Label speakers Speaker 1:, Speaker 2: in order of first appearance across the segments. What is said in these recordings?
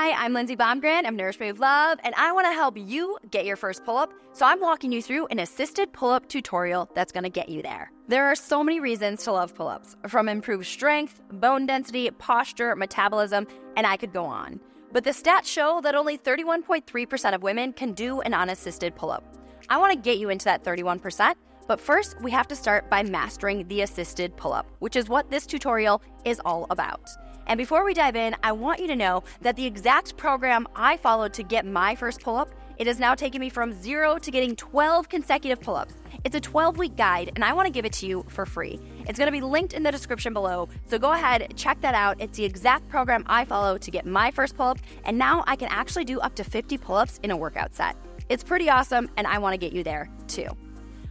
Speaker 1: Hi, I'm Lindsay Baumgren. I'm Nourish Me with Love, and I want to help you get your first pull-up. So I'm walking you through an assisted pull-up tutorial that's going to get you there. There are so many reasons to love pull-ups, from improved strength, bone density, posture, metabolism, and I could go on. But the stats show that only 31.3% of women can do an unassisted pull-up. I want to get you into that 31%, but first we have to start by mastering the assisted pull-up, which is what this tutorial is all about. And before we dive in, I want you to know that the exact program I followed to get my first pull-up, it has now taken me from 0 to getting 12 consecutive pull-ups. It's a 12-week guide, and I want to give it to you for free. It's going to be linked in the description below, so go ahead, check that out. It's the exact program I followed to get my first pull-up, and now I can actually do up to 50 pull-ups in a workout set. It's pretty awesome, and I want to get you there too.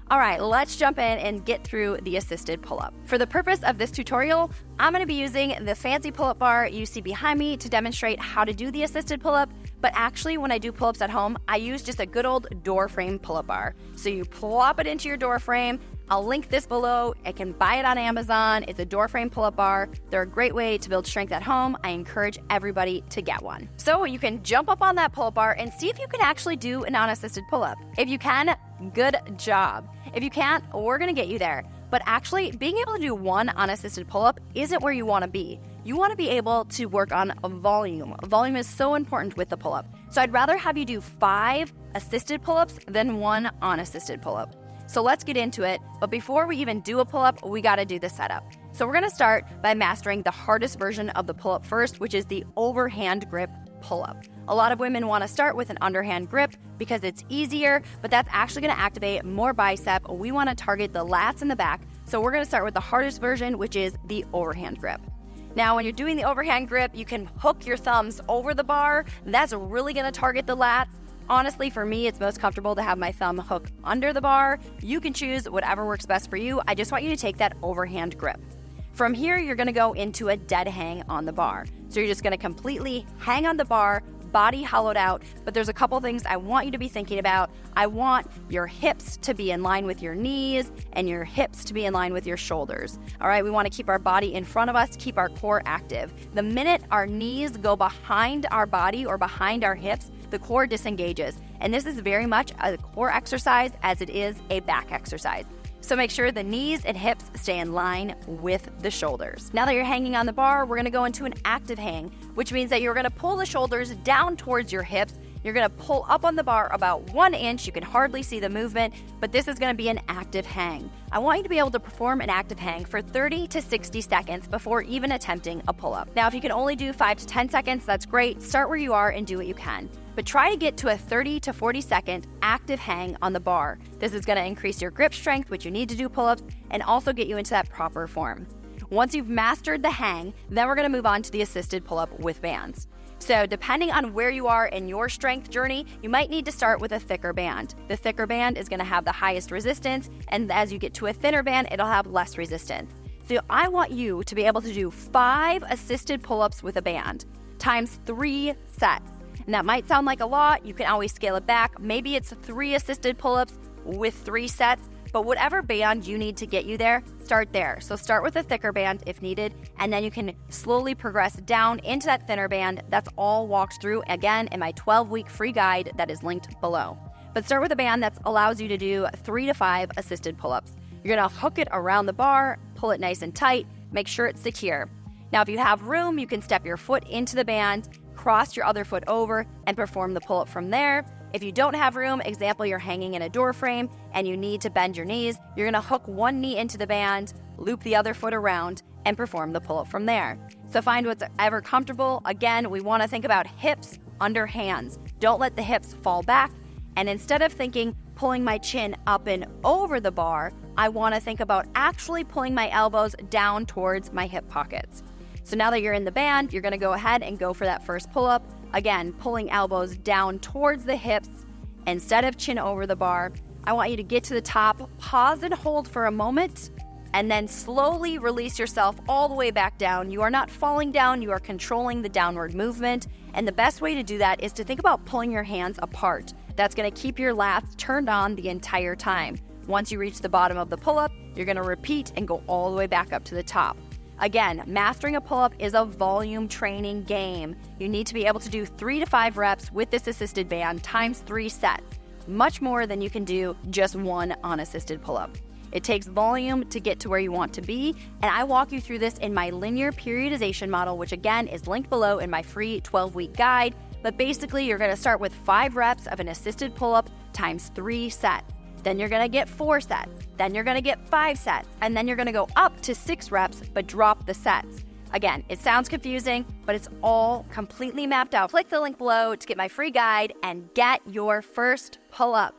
Speaker 1: All right, let's jump in and get through the assisted pull-up. For the purpose of this tutorial, I'm going to be using the fancy pull-up bar you see behind me to demonstrate how to do the assisted pull-up, but actually when I do pull-ups at home, I use just a good old door frame pull-up bar. So you plop it into your door frame. I'll link this below. I can buy it on Amazon. It's a door frame pull-up bar. They're a great way to build strength at home. I encourage everybody to get one. So you can jump up on that pull-up bar and see if you can actually do an unassisted pull-up. If you can, good job. If you can't, we're gonna get you there. But actually, being able to do one unassisted pull-up isn't where you wanna be. You wanna be able to work on a volume. Volume is so important with the pull-up. So I'd rather have you do 5 assisted pull-ups than 1 unassisted pull-up. So let's get into it, but before we even do a pull-up, we gotta do the setup. So we're gonna start by mastering the hardest version of the pull-up first, which is the overhand grip pull-up. A lot of women wanna start with an underhand grip because it's easier, but that's actually gonna activate more bicep. We wanna target the lats in the back, so we're gonna start with the hardest version, which is the overhand grip. Now, when you're doing the overhand grip, you can hook your thumbs over the bar. That's really gonna target the lats. Honestly, for me, it's most comfortable to have my thumb hook under the bar. You can choose whatever works best for you. I just want you to take that overhand grip. From here, you're gonna go into a dead hang on the bar. So you're just gonna completely hang on the bar, body hollowed out, but there's a couple things I want you to be thinking about. I want your hips to be in line with your knees and your hips to be in line with your shoulders. All right, we wanna keep our body in front of us, keep our core active. The minute our knees go behind our body or behind our hips, the core disengages. And this is very much a core exercise as it is a back exercise. So make sure the knees and hips stay in line with the shoulders. Now that you're hanging on the bar, we're gonna go into an active hang, which means that you're gonna pull the shoulders down towards your hips. You're gonna pull up on the bar about 1 inch. You can hardly see the movement, but this is gonna be an active hang. I want you to be able to perform an active hang for 30 to 60 seconds before even attempting a pull-up. Now, if you can only do 5 to 10 seconds, that's great. Start where you are and do what you can. But try to get to a 30 to 40 second active hang on the bar. This is gonna increase your grip strength, which you need to do pull-ups, and also get you into that proper form. Once you've mastered the hang, then we're gonna move on to the assisted pull-up with bands. So depending on where you are in your strength journey, you might need to start with a thicker band. The thicker band is gonna have the highest resistance, and as you get to a thinner band, it'll have less resistance. So I want you to be able to do 5 assisted pull-ups with a band, times 3 sets. And that might sound like a lot. You can always scale it back. Maybe it's 3 assisted pull-ups with 3 sets, but whatever band you need to get you there, start there. So start with a thicker band if needed, and then you can slowly progress down into that thinner band. That's all walked through, again, in my 12-week free guide that is linked below. But start with a band that allows you to do 3 to 5 assisted pull-ups. You're gonna hook it around the bar, pull it nice and tight, make sure it's secure. Now, if you have room, you can step your foot into the band, cross your other foot over, and perform the pull-up from there. If you don't have room, example, you're hanging in a door frame and you need to bend your knees, you're gonna hook one knee into the band, loop the other foot around, and perform the pull-up from there. So find what's ever comfortable. Again, we wanna think about hips under hands. Don't let the hips fall back. And instead of thinking, pulling my chin up and over the bar, I wanna think about actually pulling my elbows down towards my hip pockets. So now that you're in the band, you're gonna go ahead and go for that first pull-up. Again, pulling elbows down towards the hips instead of chin over the bar. I want you to get to the top, pause and hold for a moment, and then slowly release yourself all the way back down. You are not falling down, you are controlling the downward movement. And the best way to do that is to think about pulling your hands apart. That's gonna keep your lats turned on the entire time. Once you reach the bottom of the pull-up, you're gonna repeat and go all the way back up to the top. Again, mastering a pull-up is a volume training game. You need to be able to do 3 to 5 reps with this assisted band times 3 sets, much more than you can do just one unassisted pull-up. It takes volume to get to where you want to be, and I walk you through this in my linear periodization model, which again is linked below in my free 12-week guide. But basically, you're gonna start with 5 reps of an assisted pull-up times 3 sets. Then you're gonna get 4 sets. Then you're gonna get 5 sets. And then you're gonna go up to 6 reps, but drop the sets. Again, it sounds confusing, but it's all completely mapped out. Click the link below to get my free guide and get your first pull-up.